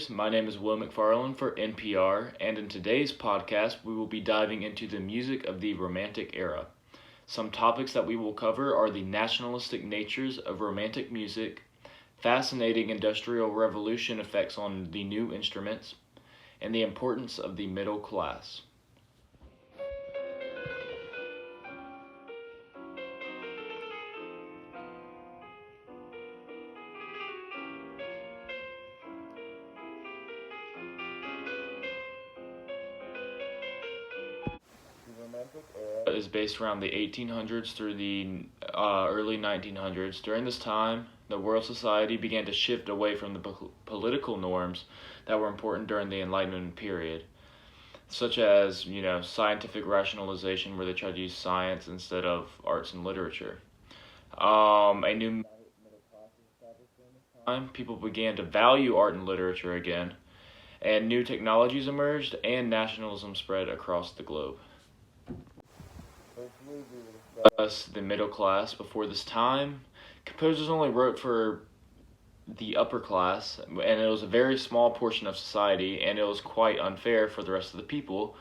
My name is Will McFarland for NPR, and in today's podcast, we will be diving into the music of the Romantic era. Some topics that we will cover are the nationalistic natures of Romantic music, fascinating Industrial Revolution effects on the new instruments, and the importance of the middle class. Is based around the 1800s through the early 1900s. During this time, the world society began to shift away from the political norms that were important during the Enlightenment period, such as, scientific rationalization where they tried to use science instead of arts and literature. A new time, people began to value art and literature again, and new technologies emerged, and nationalism spread across the globe. Us, the middle class, before this time, composers only wrote for the upper class, and it was a very small portion of society, and it was quite unfair for the rest of the people.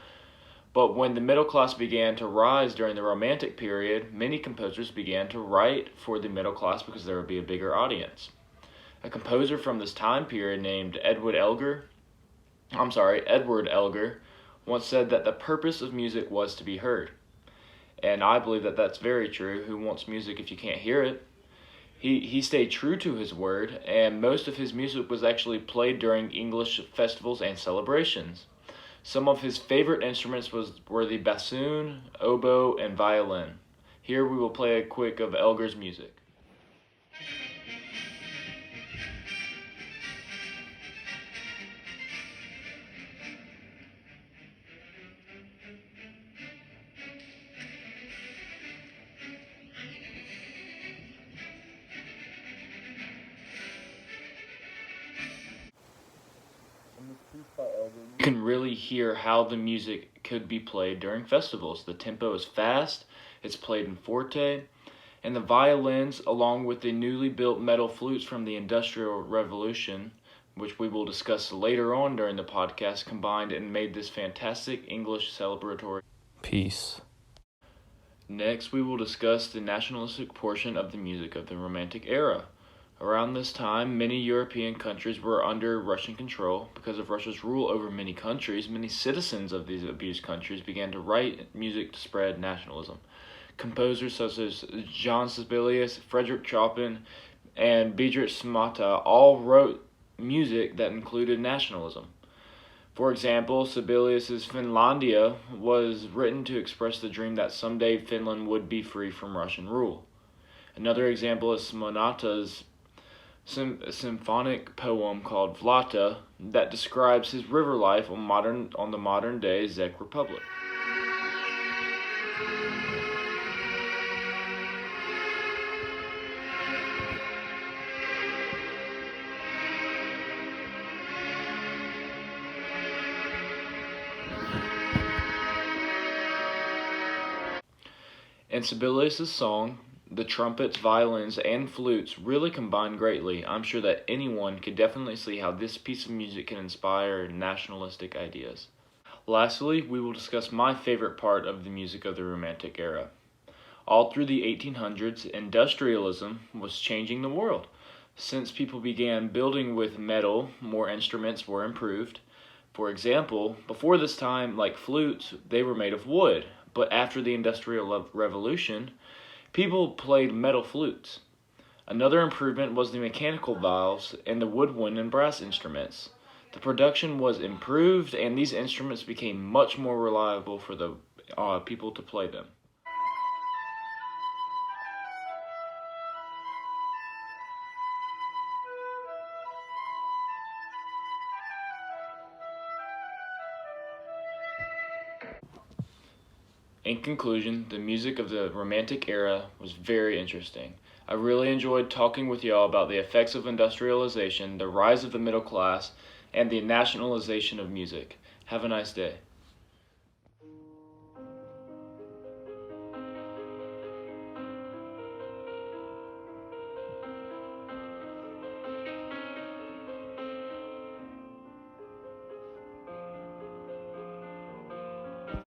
But when the middle class began to rise during the Romantic period, many composers began to write for the middle class because there would be a bigger audience. A composer from this time period named Edward Elgar, once said that the purpose of music was to be heard. And I believe that that's very true. Who wants music if you can't hear it? He stayed true to his word, and most of his music was actually played during English festivals and celebrations. Some of his favorite instruments were the bassoon, oboe, and violin. Here we will play a quick of Elgar's music. You can really hear how the music could be played during festivals. The tempo is fast, it's played in forte, and the violins, along with the newly built metal flutes from the Industrial Revolution, which we will discuss later on during the podcast, combined and made this fantastic English celebratory piece. Next, we will discuss the nationalistic portion of the music of the Romantic era. Around this time, many European countries were under Russian control. Because of Russia's rule over many countries, many citizens of these abused countries began to write music to spread nationalism. Composers such as John Sibelius, Frederick Chopin, and Bedřich Šmata all wrote music that included nationalism. For example, Sibelius's Finlandia was written to express the dream that someday Finland would be free from Russian rule. Another example is Smonata's symphonic poem called Vlata that describes his river life on the modern-day Czech Republic. In Sibelius' song, the trumpets, violins, and flutes really combine greatly. I'm sure that anyone could definitely see how this piece of music can inspire nationalistic ideas. Lastly, we will discuss my favorite part of the music of the Romantic era. All through the 1800s, industrialism was changing the world. Since people began building with metal, more instruments were improved. For example, before this time, like flutes, they were made of wood. But after the Industrial Revolution, people played metal flutes. Another improvement was the mechanical valves and the woodwind and brass instruments. The production was improved, and these instruments became much more reliable for the people to play them. In conclusion, the music of the Romantic era was very interesting. I really enjoyed talking with y'all about the effects of industrialization, the rise of the middle class, and the nationalization of music. Have a nice day.